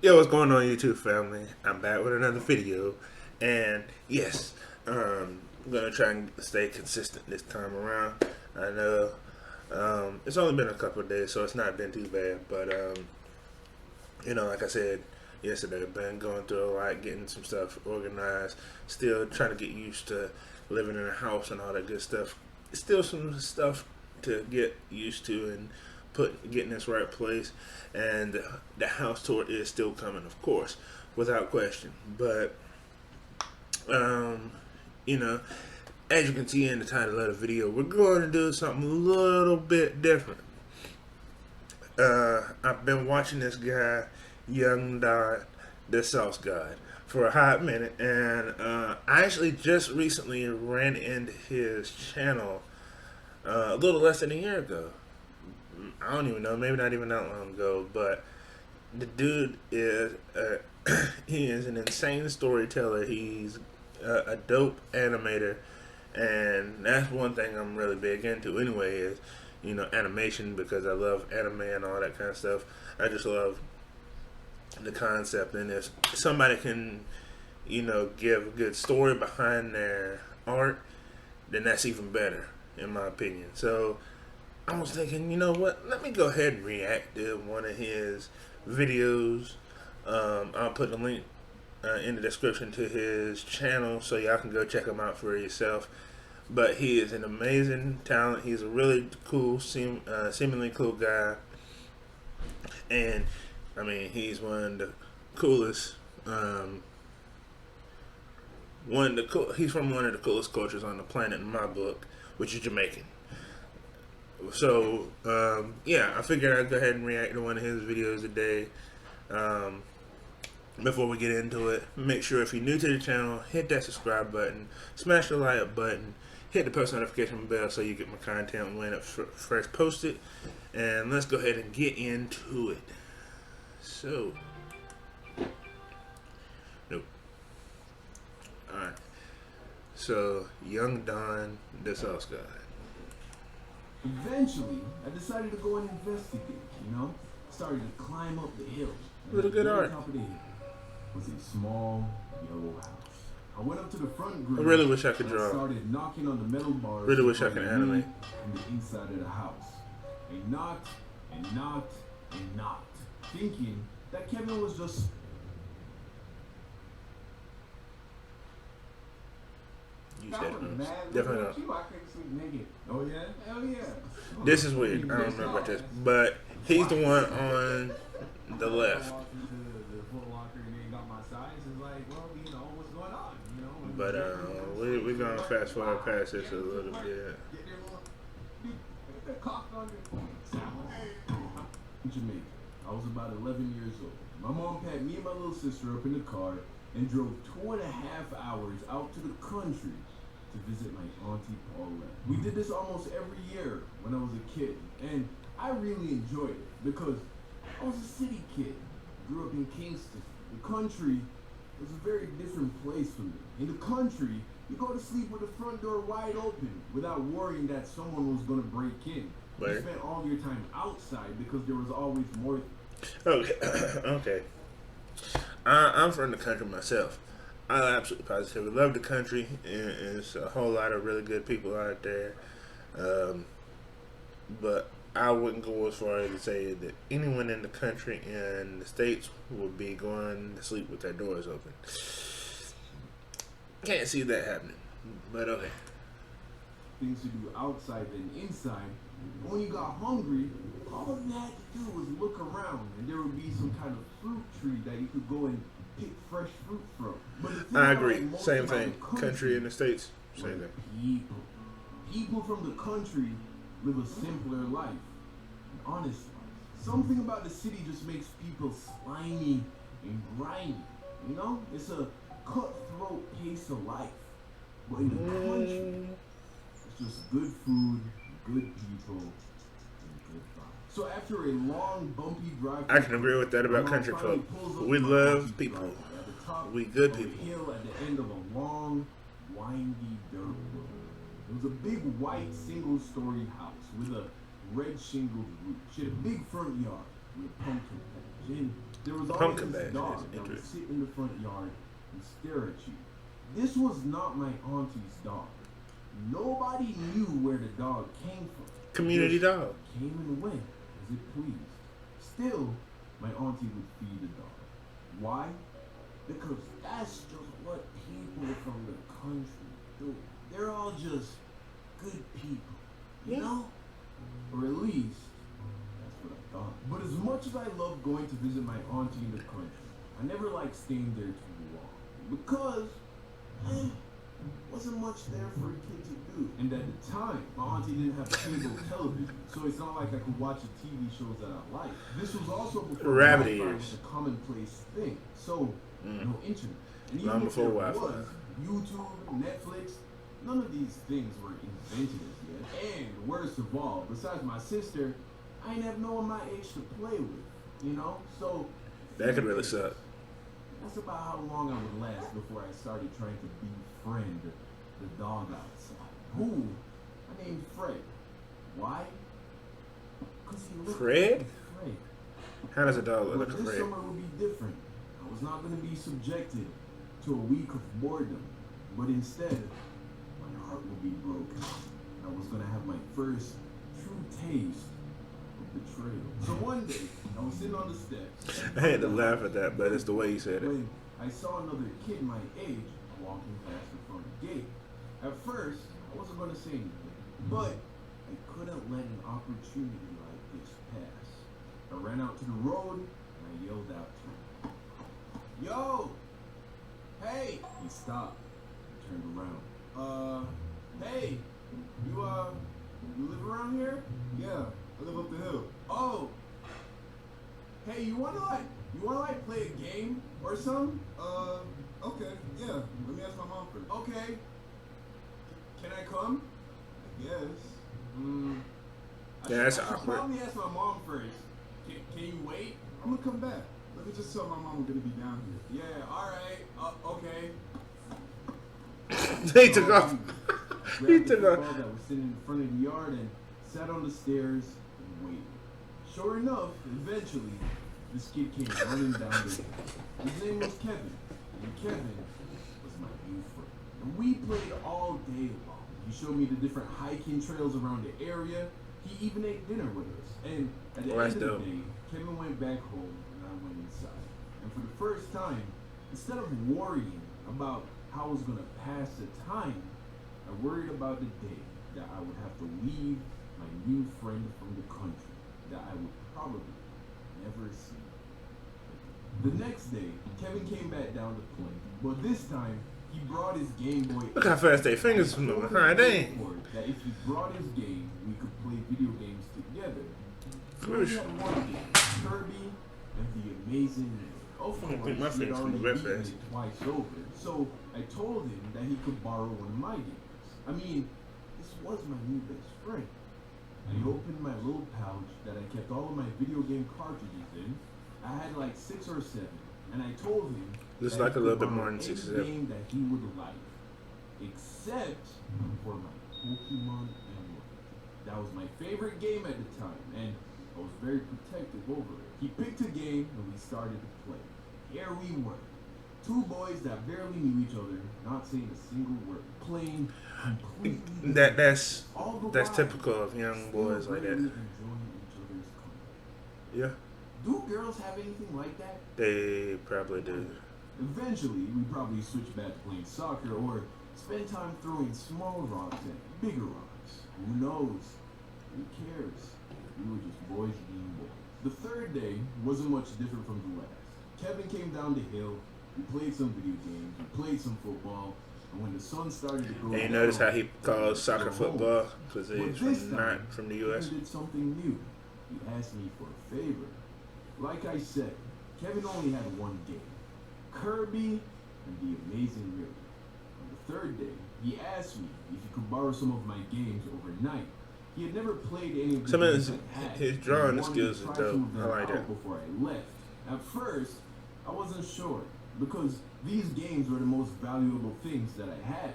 Yo, what's going on, YouTube family? I'm back with another video, and yes, I'm gonna try and stay consistent this time around. I know it's only been a couple of days, so it's not been too bad. But like I said yesterday, I've been going through a lot, getting some stuff organized, still trying to get used to living in a house and all that good stuff. Still some stuff to get used to and getting this right place, and the house tour is still coming, of course, without question. But um, you know, as you can see in the title of the video, we're going to do something a little bit different. I've been watching this guy, Young Dot, the Sauce God, for a hot minute, and I actually just recently ran into his channel a little less than a year ago. I don't even know, maybe not even that long ago, but the dude is he is an insane storyteller. He's a dope animator, and that's one thing I'm really big into. Anyway, is animation, because I love anime and all that kind of stuff. I just love the concept, and if somebody can give a good story behind their art, then that's even better in my opinion. So I was thinking, you know what? Let me go ahead and react to one of his videos. I'll put the link in the description to his channel so y'all can go check him out for yourself. But he is an amazing talent. He's a really cool, seemingly cool guy, and I mean, he's one of the coolest. He's from one of the coolest cultures on the planet in my book, which is Jamaican. So, yeah, I figured I'd go ahead and react to one of his videos today. Before we get into it, make sure if you're new to the channel, hit that subscribe button, smash the like up button, hit the post notification bell so you get my content when it's first posted. And let's go ahead and get into it. So, nope. Alright. So, Young Don, the Sauce God. Eventually, I decided to go and investigate, Started to climb up the hill. Little good art. Top of the hill was a small yellow house. I went up to the front grill. I really wish I could draw. Started knocking on the metal bars. Really wish I could animate. In the inside of the house. I knocked and knocked and knocked, thinking that Kevin was just... You said it. Definitely not. Oh yeah? Hell yeah. This is weird. I don't know about this. But he's the one on the left. But we're going to fast forward past this a little bit. Jamaica. I was about 11 years old. My mom packed me and my little sister up in the car and drove 2.5 hours out to the country to visit my auntie Paulette. We did this almost every year when I was a kid, and I really enjoyed it because I was a city kid. Grew up in Kingston. The country was a very different place for me. In the country, you go to sleep with the front door wide open without worrying that someone was going to break in. You spent all your time outside because there was always more. Okay. Okay. I'm from the country myself. I absolutely positively love the country, and it's a whole lot of really good people out there. But I wouldn't go as far as to say that anyone in the country and the States would be going to sleep with their doors open. Can't see that happening, but okay. Things to do outside than inside. When you got hungry, all you had to do was look around, and there would be some kind of fruit tree that you could go and pick fresh fruit from. I agree. Same thing. Country in the States, same thing. People from the country live a simpler life, an honest life. Something about the city just makes people slimy and grimy. It's a cutthroat pace of life. But in the country, it's just good food, good people, and good vibes. So after a long, bumpy drive, I can agree with that about country folk. We love people. We good people. Hill at the end of a long, windy dirt road. It was a big white single-story house with a red shingled roof. She had a big front yard, with pumpkin patch. And there was always Pumpkin this patch dog is that would interesting. sit in the front yard and stare at you. This was not my auntie's dog. Nobody knew where the dog came from. Community It just dog. came and went as it pleased. Still, my auntie would feed the dog. Why? Because that's just what people from the country do. They're all just good people, you know? Or at least, that's what I thought. But as much as I love going to visit my auntie in the country, I never liked staying there too long. Because, wasn't much there for a kid to do. And at the time, my auntie didn't have cable television, so it's not like I could watch the TV shows that I liked. This was also before Rabbit Wi-Fi ears. was a commonplace thing, so no internet. And Long even if before there Wi-Fi. was YouTube, Netflix, none of these things were invented as yet. And worst of all, besides my sister, I ain't have no one my age to play with, you know? So That could really suck. that's about how long I would last before I started trying to befriend the dog outside. Who I named Fred. Why? Because he looked Fred? like Fred. How does a dog look But like a this Fred? summer would be different. I was not going to be subjected to a week of boredom, but instead, my heart would be broken. I was going to have my first true taste of betrayal. So one day, I was sitting on the steps. I had to laugh at that, but it's the way you said it. When I saw another kid my age walking past the front gate. At first, I wasn't going to say anything, but I couldn't let an opportunity like this pass. I ran out to the road and I yelled out to him, "Yo! Hey!" He stopped and turned around. Hey! You live around here? Yeah, I live up the hill. Oh! Hey, you wanna play a game or something? Okay, yeah. Let me ask my mom first. Okay. Can I come? I guess. Yeah, that's I should awkward. probably ask my mom first. Can you wait? I'm gonna come back. Let me just tell my mom we're gonna be down here. Yeah, alright. Okay. He took off. I He grabbed took the off. football that was sitting in front of the yard and sat on the stairs and waited. Sure enough, eventually, this kid came running down the hill. His name was Kevin, and Kevin was my new friend. And we played all day long. He showed me the different hiking trails around the area. He even ate dinner with us. And at the Well, end that's of dope. the day, Kevin went back home and I went inside. And for the first time, instead of worrying about how I was gonna pass the time, I worried about the day that I would have to leave my new friend from the country that I would probably never see. The next day, Kevin came back down to play, but this time he brought his Game Boy. Look how fast their fingers And I moving. told him Huh, dang. before that if he brought his game, we could play video games together. We only Crucial. had one game, Kirby and the Amazing World. Of I think course, my he had fingers already move that beaten fast. it twice over, so I told him that he could borrow one of my games. I mean, this was my new best friend. I opened my little pouch that I kept all of my video game cartridges in. I had like 6 or 7, and I told him Looks that like he a little could bit more borrow than any 6 or 7. game that he would like, except for my Pokemon Emerald. That was my favorite game at the time, and I was very protective over it. He picked a game, and we started to play. Here we were, 2 boys that barely knew each other, not saying a single word, playing completely That's all the that's while, typical of young still boys like really that. enjoying each other's company. Yeah, Do girls have anything like that? they probably do. Eventually, we probably switch back to playing soccer or spend time throwing small rocks at bigger rocks. Who knows? Who cares? We were just boys being boys. The third day wasn't much different from the last. Kevin came down the hill. We played some video games. We played some football. And when the sun started to go And you down, notice how he we calls started soccer to go home. football because But he's this from, time, not from the U.S. Kevin did something new. He asked me for a favor. Like I said, Kevin only had one game, Kirby and the Amazing River. On the third day, he asked me if he could borrow some of my games overnight. He had never played any of the Some of games his- I had, his and drawing he wanted skills to is try dope. some of them I like out that. before I left. At first, I wasn't sure because these games were the most valuable things that I had.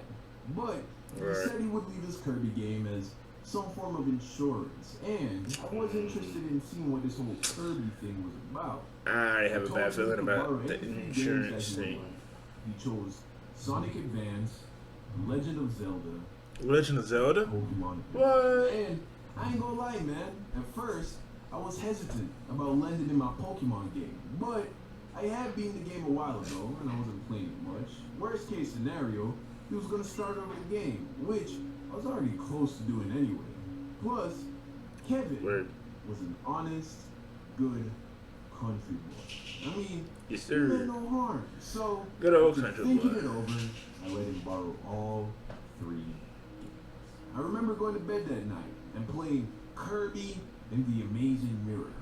But He Right. said he would leave his Kirby game as some form of insurance, and I was interested in seeing what this whole Kirby thing was about. I have a Told bad him he feeling could borrow about the any 3 games insurance that he thing. would like. He chose Sonic Advance, Legend of Zelda, Legend of Zelda? Pokemon. What? And I ain't gonna lie, man. At first, I was hesitant about lending him my Pokemon game, but I had beaten the game a while ago, and I wasn't playing it much. Worst case scenario, he was gonna start over the game, which I was already close to doing anyway. Plus, Kevin Word. was an honest, good country boy. I mean, Yes, he meant sir. no harm. So, Good old after country thinking boy. it over, I let him borrow all 3. I remember going to bed that night and playing Kirby and the Amazing Mirror.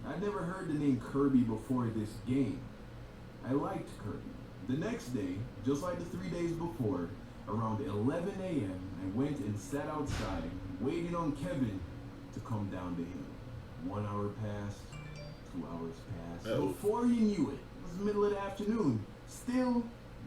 I'd never heard the name Kirby before this game. I liked Kirby. The next day, just like the 3 days before, around 11 a.m., I went and sat outside, waiting on Kevin to come down the hill. 1 hour passed, 2 hours passed. Uh-oh. Before you knew it, it was the middle of the afternoon. Still,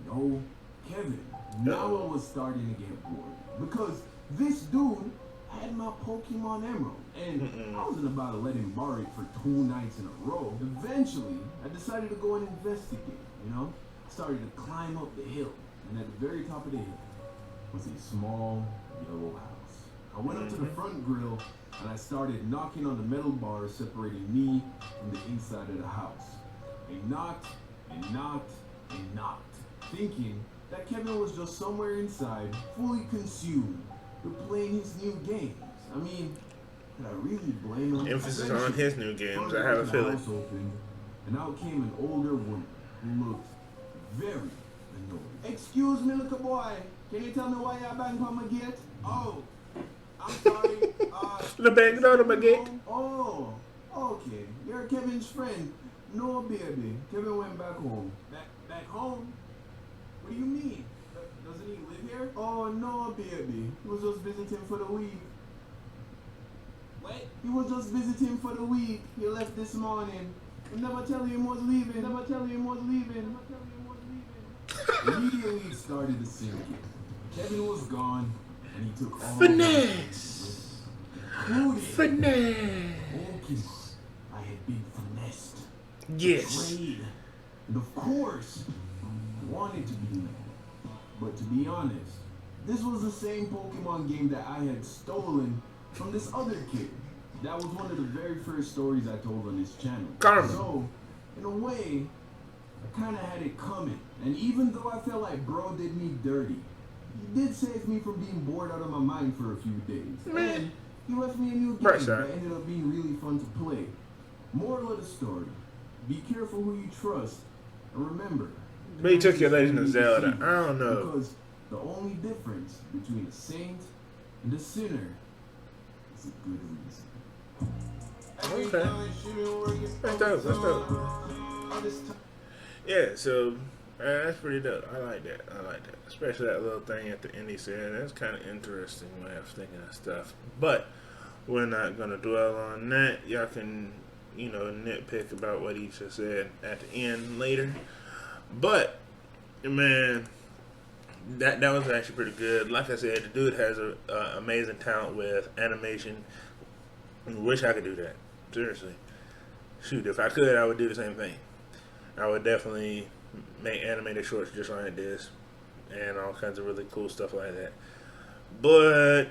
no Kevin. Now I was starting to get bored because this dude had my Pokemon Emerald, and I wasn't about to let him borrow it for 2 nights in a row. Eventually, I decided to go and investigate, Started to climb up the hill, and at the very top of the hill was a small yellow house. I went up to the front grill, and I started knocking on the metal bars separating me from the inside of the house. I knocked, and knocked, and knocked, thinking that Kevin was just somewhere inside, fully consumed with playing his new games. I mean, could I really blame him? Emphasis on his new games. Front I have a of the feeling. house opened, and out came an older woman who looked very annoyed. Excuse me, little boy. Can you tell me why you banged on my gate? Oh, I'm sorry. The bang on my gate. Oh, okay. You're Kevin's friend. No, baby. Kevin went back home. Back home? What do you mean? Doesn't he live here? Oh, no, baby. He was just visiting for the week. What? He was just visiting for the week. He left this morning. I never tell him was leaving. Never tell him was leaving. Immediately it started to sink in. Kevin was gone, and he took all Finesse. including Finesse. Pokemon. I had been finessed. Yes. Betrayed, and of course, wanted to be mad. But to be honest, this was the same Pokemon game that I had stolen from this other kid. That was one of the very first stories I told on this channel. Karma. So, in a way, I kind of had it coming. And even though I felt like bro did me dirty, he did save me from being bored out of my mind for a few days. Man. And he left me a new game Right side. that ended up being really fun to play. Moral of the story, be careful who you trust, and remember, But he took your Legend of be Zelda. deceived, I don't know. Because the only difference between a saint and a sinner is a good reason. Okay. That's dope. That's dope. Yeah, so that's pretty dope. I like that. I like that. Especially that little thing at the end he said. That's kind of interesting way of thinking of stuff. But we're not going to dwell on that. Y'all can, nitpick about what he just said at the end later. But, man, that was actually pretty good. Like I said, the dude has a amazing talent with animation. I wish I could do that. Seriously. Shoot, if I could, I would do the same thing. I would definitely make animated shorts just like this and all kinds of really cool stuff like that. But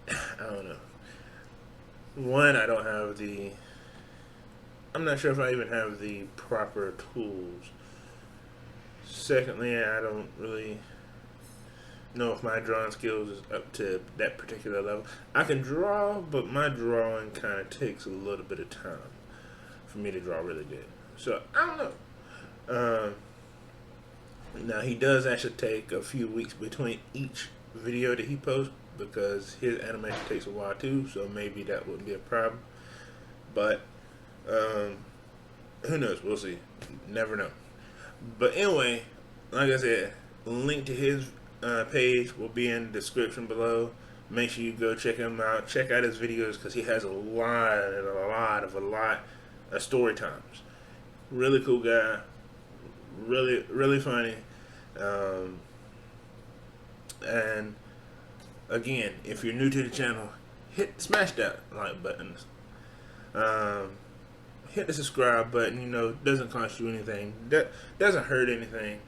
I don't know. One, I don't have I'm not sure if I even have the proper tools. Secondly, I don't really know if my drawing skills is up to that particular level. I can draw, but my drawing kind of takes a little bit of time for me to draw really good. So, I don't know. Now, he does actually take a few weeks between each video that he posts because his animation takes a while too, so maybe that wouldn't be a problem. But, who knows? We'll see. Never know. But anyway, like I said, link to his page will be in the description below. Make sure you go check him out. Check out his videos because he has a lot of story times. Really cool guy. Really funny. And again, if you're new to the channel, smash that like button. Hit the subscribe button. You know, doesn't cost you anything. That doesn't hurt anything.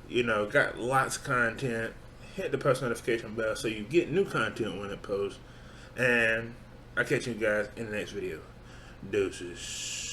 You know, got lots of content. Hit the post notification bell so you get new content when it posts. And I'll catch you guys in the next video. Deuces.